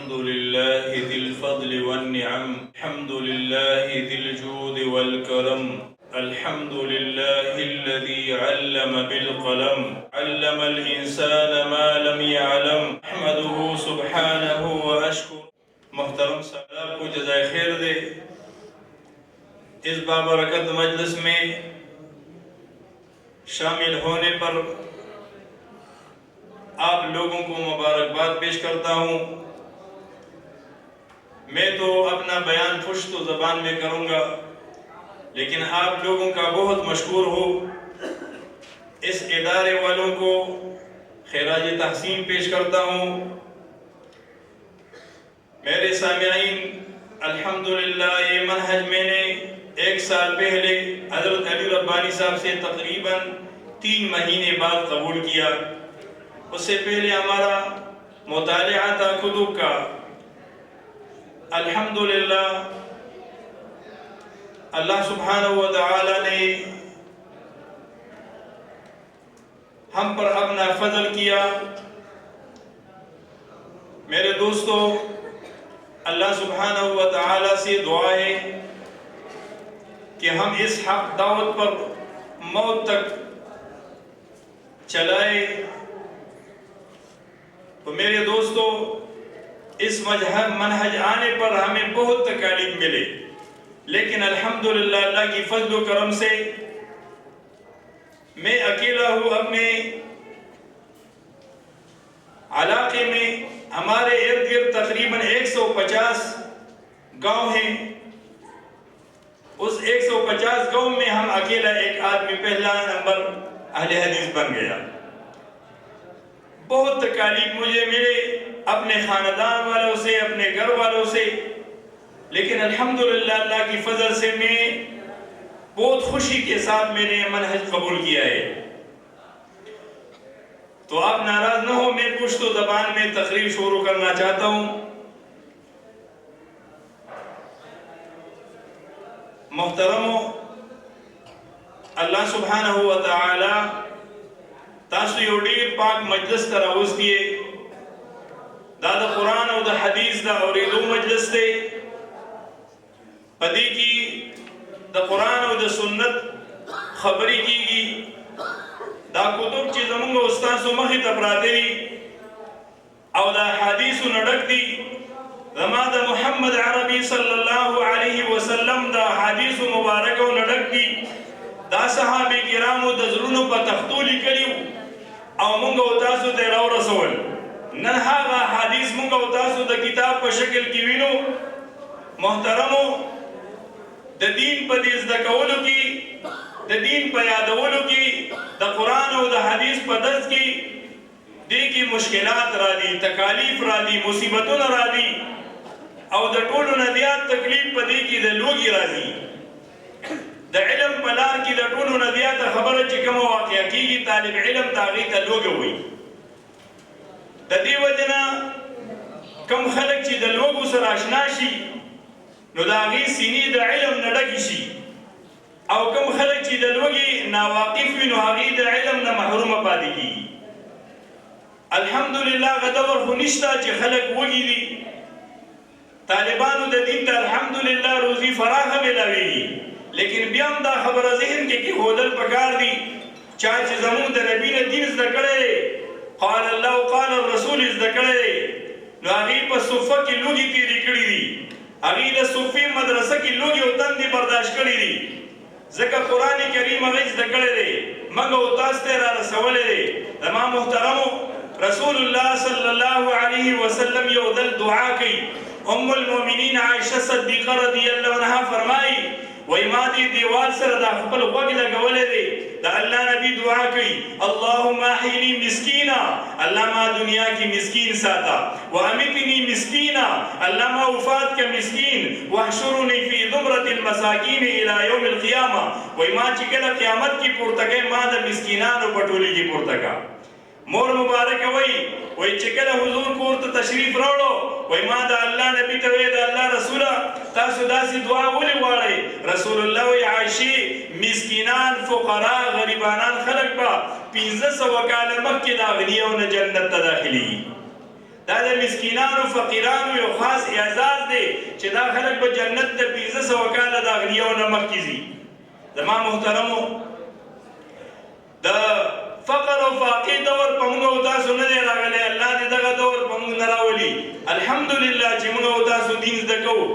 الحمد لله ذي الفضل والنعم، الحمد لله ذي الجود والكرم، الحمد لله الذي علم بالقلم، علم الإنسان ما لم يعلم، احمده سبحانه واشکر. محترم صاحب کو جزائے خیر دے. اس بابرکت مجلس میں شامل ہونے پر آپ لوگوں کو مبارکباد پیش کرتا ہوں. میں تو اپنا بیان پشتو زبان میں کروں گا، لیکن آپ لوگوں کا بہت مشکور ہوں. اس ادارے والوں کو خراج تحسین پیش کرتا ہوں. میرے سامعین، الحمدللہ یہ منہج میں نے 1 سال پہلے حضرت علی ربانی صاحب سے تقریباً 3 مہینے بعد قبول کیا. اس سے پہلے ہمارا مطالعہ تھا کتب کا. الحمدللہ اللہ سبحانہ و تعالی نے ہم پر اپنا فضل کیا. میرے دوستو، اللہ سبحانہ و تعالی سے دعا ہے کہ ہم اس حق دعوت پر موت تک چلائے. تو میرے دوستو، اس منہج آنے پر ہمیں بہت تکالیف ملے، لیکن الحمدللہ اللہ کی فضل و کرم سے میں اکیلا ہوں. اپنے علاقے میں ہمارے ارد گرد تقریباً 150 گاؤں ہیں. اس 150 گاؤں میں ہم اکیلا ایک آدمی پہلا نمبر اہل حدیث بن گیا. بہت تکالیف مجھے ملے اپنے خاندان والوں سے، اپنے گھر والوں سے، لیکن الحمدللہ اللہ کی فضل سے میں بہت خوشی کے ساتھ میں نے منہج قبول کیا ہے. تو آپ ناراض نہ ہو، میں پشتو زبان میں تقریر شروع کرنا چاہتا ہوں. محترمو، اللہ سبحانہ و تعالی تاسو یو ډیر پاک مجلس ته راوستی. دا د قرآن او د حدیث د اوریدو مجلس دی. پدې کې د قرآن او د سنت خبرې کیږي. دا کتب چې زموږ استادو مخې ته پراته دي او د احادیثو نه ډک دي. زما د محمد عربي صلی الله علیه وسلم د احادیثو مبارکو نه ډک دي. دا صحابه کرامو د زړونو په تختو لیکلي او موږ او تاسو ته راورسول. نن هغه حدیث موږ او تاسو د کتاب په شکل کې وینو. محترمو، د دین په دې زده کولو کې، د دین په یادولو کې، د قرآن او د حدیث په درس کې دې کې مشکلات راځي، تکالیف راځي، مصیبتونه راځي او د ټولو نه زیات تکلیف په دې کې د لوږې راځي. د علم په لار کې د ټولو نه زیاته خبره چې کومه واقع کېږي، طالب علم ته هغې ته لوږه وایي. د دې وجه نه کوم خلک چې د لوږو سره اشنا شي نو د هغې سینې د علم نه ډکې شي، او کوم خلک چې د لوږې ناواقف وي نو هغې د علم نه محرومه پاتې کېږي. الحمدلله هغه دور خو نشته چې خلک وږي دي. طالبانو د دین ته الحمدلله روزي فراخه میلاویږي، لیکن بیا هم دا خبره ذهن کې کېښودل پکار دي چا چې زموږ د نبي نه دین زده کړی دی، قال الله قال الرسول زده کړی دی، نو هغې په صفه کې لوږې تېرې کړي دي. هغې د صفې مدرسه کې لوږې او تندې برداشت کړي دي، ځکه قرآن کریم هغې زده کړی دی، موږ او تاسو ته یې رارسولی دی. زما محترمو، رسول الله صلی الله علیه وسلم یو دل دعا کوي. ام المؤمنین عائشہ صدیقہ رضی اللہ عنہا فرمائی، وای ما دې دیوال سره دا خپل غوږ لګولی دی، د الله نبی دعا کوي، اللهم احینی مسکینا، الله ما دنیا کی مسکین ساتا، وامیتنی مسکینا، الله ما وفات کا مسکین، واحشرنی فی زمرة المساکین الی یوم القیامہ. وای ما چې کله قیامت کی پورته کوي ما د مسکینانو په ټولۍ کې پورته کا. مور مبارک وای چې کله حضور کور ته تشریف راوړو، وای ما د الله نبی ته وی، د الله رسوله تاسو داسې دعا ولې غواړئ؟ رسول الله وی عائشې مسکینان، فقرا، غریبانان خلک به 1500 کاله مخکې د اغنیاو نه جنت ته داخلېږي. دا د مسکینانو فقیرانو یو خاص اعزاز دی چې دا خلک به جنت ته 1500 کاله د اغنیاو نه مخکې ځي. زما محترمو د فقر او فاقې دور په موږ او تاسو نه دی راغلی. الله دې دغه دور په موږ نه راولي. الحمدلله چې موږ او تاسو دین زده کوو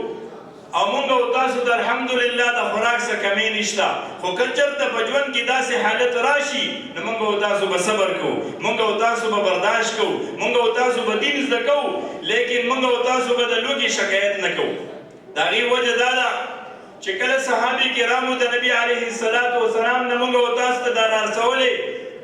او موږ او تاسو د الحمدلله د خوراک څه کمی نشته. خو که چېرته په ژوند کې داسې حالت راشي نو موږ او تاسو به صبر کوو، موږ او تاسو به برداشت کوو، موږ او تاسو به دین زده کوو، لیکن موږ او تاسو به د لوږې شکایت نه کوو. د هغې وجه دا ده چې کله صحابه کرامو د نبي علیه السلام نه موږ او تاسو ته دا رارسولی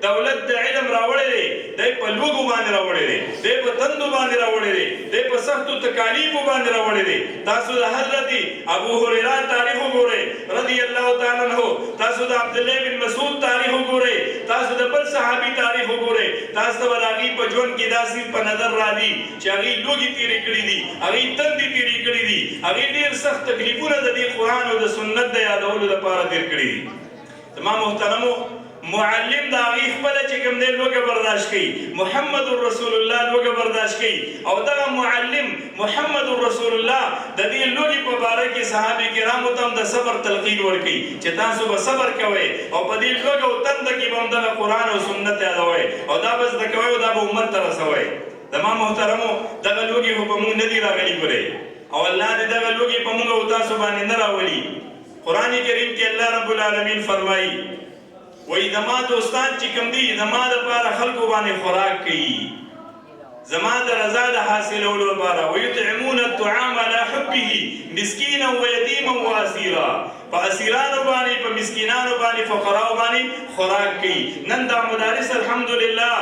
دولت د علم راوړی دی، دی په لوږو باندې راوړی دی، دی په تندو باندې راوړی دی، دی په سختو تکالیفو باندې راوړی دی. تاسو د حضرت ابو هریره تاریخ وګورئ رضی الله تعالی عنہ، تاسو د عبدالله بن مسعود تاریخ وګورئ، تاسو د بل صحابي تاریخ وګورئ، تاسو ته به د هغوی په ژوند کې داسې په نظر راځي چې هغوی لوږې تېرې کړي دي، هغوی تندې تېرې کړي دي، هغوی ډېر سخت تکلیفونه د دې قرآن او د سنت د یادولو لپاره تېر کړي دي. زما محترمو معلم د هغې خپله چې کوم دی لوږه برداشت کوي، محمد رسول الله لوږه برداشت کوي، او دغه معلم محمد رسول الله د دې لوږې په باره کې صحابه کرامو ته هم د صبر تلقین ورکوي چې تاسو به صبر کوئ او په دې لوږه او تنده کې به هم دغه قرآن او سنت یادوئ او دا به زده کوئ او دا به امت ته رسوئ. زما محترمو دغه لوږې خو په موږ نه دي راغلي ګورئ، او الله دې دغه لوږې په موږ او تاسو باندې نه راولي. قرآن کریم کې الله رب العالمین فرمایي وای زما دوستان چې کوم دي زما دپاره خلکو باندې خوراک کوي، زما د رضا د حاصلولو لپاره ویطعمون الطعام علی حبه مسکینا ویتیما واسیرا، په اسیرانو باندې په مسکینانو باندې فقراو باندې خوراک کوي. نن دا مدارس الحمدلله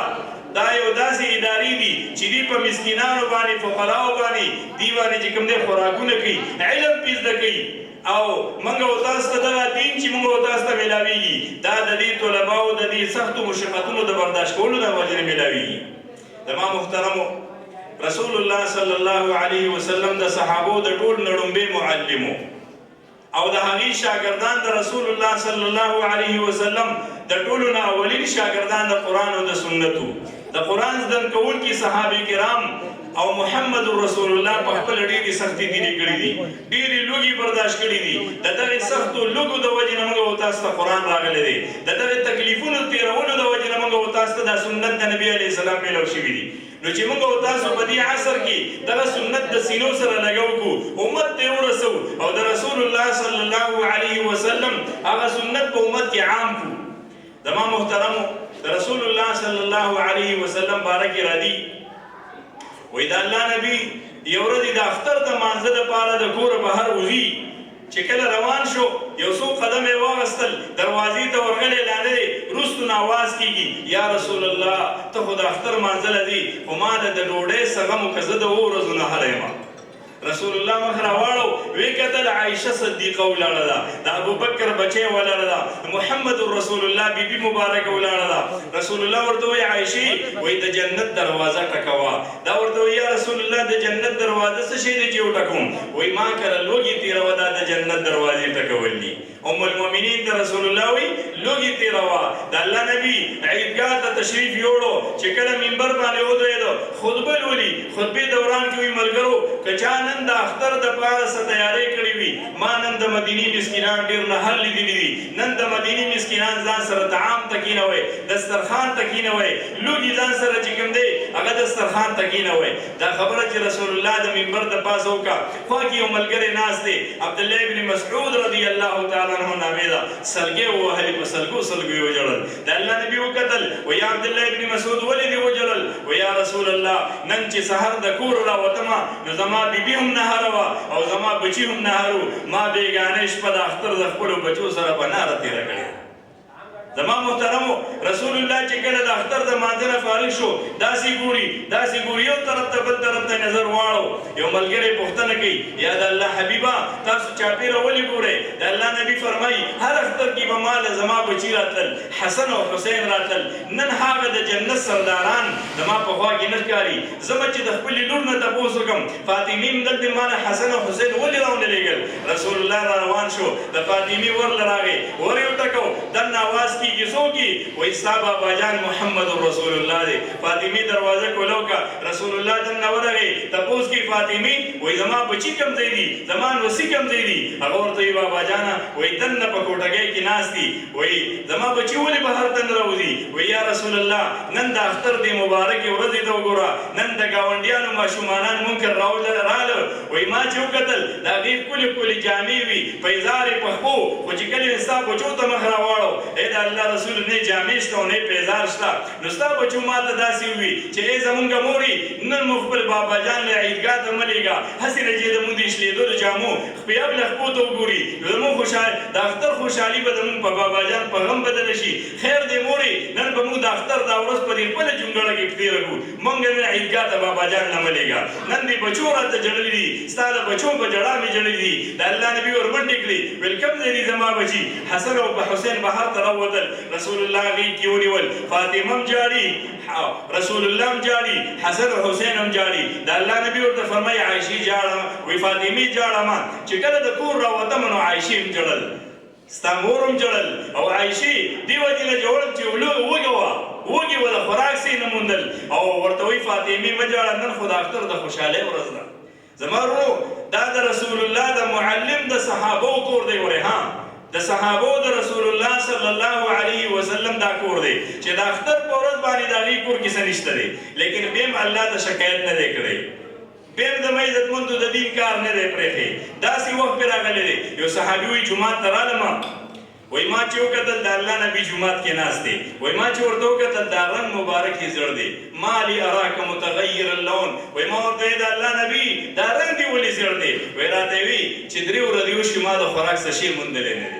دا یو داسې ادارې دي چې دوی په مسکینانو باندې فقراو باندې دوی باندې چې کوم دی خوراکونه کوي، علم پې زده کوي، او موږ او تاسو ته دغه دین چې موږ او تاسو ته میلاویږي دا د دې طلباو د دې سختو مشقتونو د برداشت کولو د وجې نه میلاویږي. زما محترمو رسول الله صلی الله علیه وسلم د صحابو د ټول نه لومړی معلم او د هغې شاګردان د رسول الله صلی الله علیه وسلم د ټولو نه اولین شاګردان د قرآن او د سنتو. د قرآن زده کوونکي صحابه کرام او محمد رسول الله په خپل ډېرې سختۍ تېرې کړي دي، ډېرې لوږې برداشت کړي دي. د دغې سختو لوږو د وجې نه موږ او تاسو ته قرآن راغلی دی، د دغې تکلیفونو تېرولو د وجې نه موږ او تاسو ته دا سنت د نبي علیه السلام میلاو شوي دي. نو چې موږ او تاسو په دې عصر کې دغه سنت د سینو سره لګو کړو، امت ته یې ورسو او د رسول الله صلی الله علیه وسلم هغه سنت په امت کې عام کړو. زما محترمو د رسول الله صلی الله علیه وسلم باره کې راځي وای د الله نبی یو ورځ د اختر د مانځه دپاره د کوره بهر وځي چې کله روان شو یو څو قدم یې واغستل، دروازې ته ورغلی لاندې دی، وروستو نه آواز کېږي یا رسول الله ته خو د اختر مانځله ځي خو ما د ډوډۍ سغم که زه د 2 ورځو نهری یم. رسول الله مخ راواړو وی کتل عائشه صدیقه ولاړه ده، د ابوبکر بچی ولاړه ده، محمد رسول الله بیبي مبارکه ولاړه ده. رسول الله ورته وی عائشه وی د جنت دروازه ټکوا، دا ورته وی یا رسول الله د جنت دروازه څه شی دی چې وټکوم؟ وی ما کړه لوګي تیروا دا د جنت دروازې ټکول دي. ام المؤمنین ته رسول الله وی لوګي تیروا. د الله نبی عیدګاه ته تشریف یوړو چې کله منبر باندې ودرېدو خطبه لولي، خطبې دوران کې وی ملګرو که چا نن د اختر دپاره څه تیاری کړې وي، ما نن د مدینې مسکینان ډېر نهر لیدلي دي، نن د مدینې مسکینان ځان سره طعام ته کېنوئ، دسترخوان ته کېنوئ، لوګي ځان سره چې کوم دی هغه دسترخوان ته کېنوئ. دا خبره چې رسول الله د منبر د پاسه وکړه، خوا کې یو ملګری ناست دی عبدالله بن مسعود رضی الله تعالی عنہ نامې ده، سلګۍ ووهلې په سلګو یې وجړل. د الله نبي وکتل وی یا عبدالله بن مسعود ولې دې وجړل؟ وی یا رسول الله نن چې سحر د کور راوتمه نو زما بیبي هم نهاره وه او زما بچي هم نهارو، ما بیګانۍ شپه د اختر د خپلو بچو سره په ناره تېره کړې. زما محترمو رسول الله چې کله د اختر د مانځه نه فارغ شو داسې ګوري یو طرف ته بل طرف ته نظر واړو، یو ملګری پوښتنه کوي یا د الله حبیبه تاسو چاپیره ولې ګورئ د الله نبی فرمایي هر اختر کې به ما له زما بچي راتلل حسن او حسین راتلل نن هغه د جنت سرداران زما په خوا کې نه ښکاري زه چې د خپلې لور نه تپوس وکړم فاطمې م دلته ما نه حسن او حسین ولې راونه لېږل رسول الله را روان شو د فاطمې ورله راغی ور یې وټکو دننه اواز کېږي څوک یې وایي ستا باباجان محمد رسول الله دی فاطمې دروازه کولو که رسول الله دننه ورغی تپوس کې فاطمې وایي زما بچي کوم ځای دي زما نوسي کوم ځای دي هغه ورته وایي باباجانه وایي دننه په کوټګۍ کې ناست دي وایي زما بچي ولې بهر ته نه راوځي وایي یا رسول الله نن د اختر دې مبارکې ورځې ته وګوره نن د ګاونډیانو ماشومانان منکر راله وایي ما چې وکتل د هغې ښکلې ښکلې جامې وي پیزار یې په خپو خو چې کله مې ستا بچو ته مخ راواړو ای د الله رسول نه جامې شته او نه پیزار شته نو ستا بچو ما ته داسې ووي چې ای زمونږ مورې نن مو خپل باباجان له عیدګاه ته مه لېږه هسې نه چې زمونږ د شلېدلو جامو خپیاب له خپو ته وګوري زمونږ د اختر خوشحالي به زمونږ په باباجان په غم بدله شي خیر دې مورې نن به موږ د اختر دا ورځ په دې خپله جونګړه کې تېره کړو موږ نن عیدګاه ته باباجان نه مه لېږه نن دې بچو راته ژړلي دي ستا د بچو په ژړا مې ژړلي دي د الله نبي ور منډې کړې ویل کوم ځای دي زما بچي حسن او حسین بهر ته راووتل رسول الله غېږ کې ونیول فاطمه هم جاړي رسول الله هم جاړي حسن او حسین هم جاړي د الله نبي ورته فرمایي عایشې جاړه وایي فاطمې جاړه چې کله د کور راوتم نو عایشې هم ژړل ستا مور هم ژړل او عایشې دې وجې نه ژړل چې وږې وه وږې وه د خوراک سې نه موندل او ورته وایي فاطمې مه جاړه نن خو د اختر د خوشحالۍ ورځ ده زما ورو دا د رسول الله د معلم د صحابو کور دی ورې ها د صحابو د رسول الله صلی الله علیه وسلم دا کور دی چې د اختر په ورځ باندې د هغې کور کې څه نشته دی لیکن بیم الله ته شکایت نه دی کړی بیم د عزتمندو د دین کار نه دی پرېښی داسې وخت پرې راغلی دی یو صحابي وایي جومات ته رالم وایي ما چې وکتل د الله نبي جومات کې ناست دی وایي ما چې ورته وکتل دا رنګ مبارک یې زړ دی ما لی اراک متغیر اللون وایي ما ورته وایي د الله نبي دا رنګ دې ولې زړ دی وایي راته یې وایي چې 3 ورځې وشوې ما د خوراک څه شی موندلی نه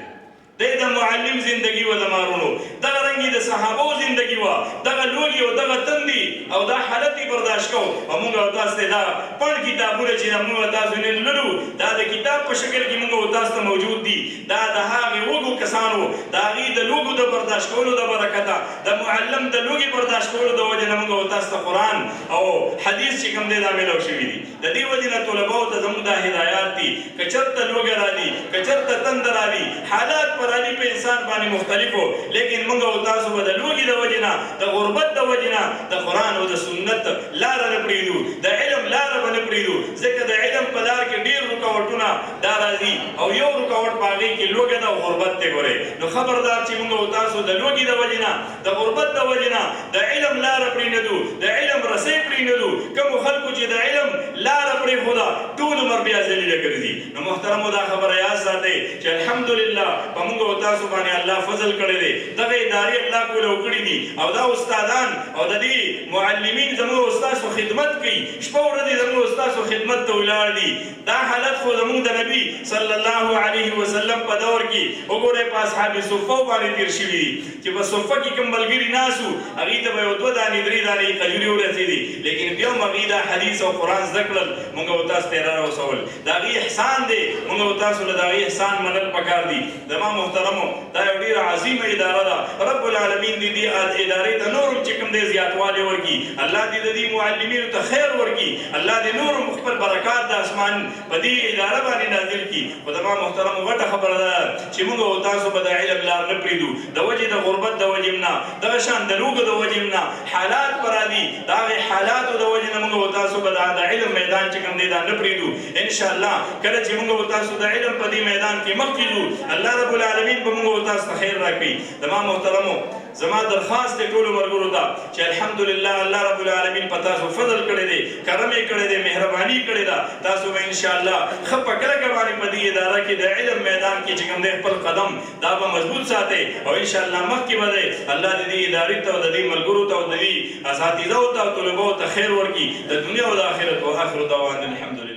دی د معلم زندگی و د مارونو دغه رنګې د صحابو زندگی وه دغه لوږې او دغه تندي او دا حالت یې برداشت کوو او موږ او تاسو ته دا پڼ کتابونه چې موږ او تاسو نن لولو دا د کتاب په شکل کې موږ او تاسو ته موجود دي دا د هغې وږو کسانو د هغې د لوږو د برداشت کولو د برکته د معلم د لوږې برداشت کولو د وجې نه موږ او تاسو ته قرآن او حدیث چې کوم دی دا میلاو شوي دي د دې وجې نه طلباو ته زموږ دا هدایات دي که چېرته لوږه رالي که چېرته تنده رالي حالات راځي په انسان باندې مختلفو لیکن موږ او تاسو به د لوږې د وجې نه د غربت د وجې نه د قرآن او د سنت لاره نه پرېږدو د علم لاره به نه پرېږدو ځکه د علم په لار کې ډېر رکاوټونه دا راځي او یو رکاوټ په هغې کې لوږه ده او غربت دی ګورئ نو خبردار چې موږ او تاسو د لوږې د وجې نه د غربت د وجې نه د علم لاره پرېنږدو د علم رسۍ پرېنږدو کومو خلکو چې د علم لاره پرېښوده ټول عمر بیا ذلیله ګرځي نو محترمو دا خبره یاد ساتئ چې الحمدلله په موږ او تاسو باندې الله فضل کړی دی دغه ادارې الله کوله وکړي دي او دا استادان او د دې معلمین زموږ استاسو خدمت کوي شپه ورځې زموږ استاسو خدمت ته ولاړ دي دا حالت خو زموږ د نبي صلی الله علیه وسلم په دور کې وګورئ په اصحاب صفه باندې تېر شوي دي چې په صفه کې کوم ملګري ناست وو هغې ته به یو 2 دانې 3 دانې کجورې ورسېدې لیکن بیا هم هغې دا حدیث او قرآن زده کړل موږ او تاسو ته یې راوسول د هغې احسان دی موږ او تاسو له د هغې احسان منل پکار دي زما محترمو دا یو ډېره عظیمه اداره ده رب العالمین دې دې ادارې ته نور هم چې کوم دی زیاتوالی ورکړي الله دې د دې معلمینو ته خیر ورکړي الله دې نور هم خپل برکات د اسمان په دې اداره باندې نازل کړي خو زما محترمو غټه خبره ده چې موږ او تاسو به د علم لار نه پرېږدو د وجې د غربت د وجې نه دغه شان د لوږو د وجې نه حالات به راځي د هغې حالاتو د وجې نه موږ او تاسو به د علم میدان چې کوم دی دا نه پرېږدو انشاءالله کله چې موږ او تاسو د علم په دې میدان کې مخکې ځو الله رب العالمین به موږ او تاسو ته خیر راکړي زما محترمو زما درخواست دی ټولو ملګرو ته چې الحمدلله الله رب العالمین په تاسو فضل کړی دی کرم یې کړی دی مهرباني کړې ده تاسو به انشاءالله ښه په کلکه باندې په دې اداره کې د علم میدان کې چې کوم دی خپل قدم دا به مضبوط ساتئ او انشاءالله مخکې به دی الله د دې ادارې ته او د دې ملګرو ته او د دې اساتذو ته او طلباو ته خیر ورکړي د دنیا او د آخرت او آخر دعوانا الحمدلله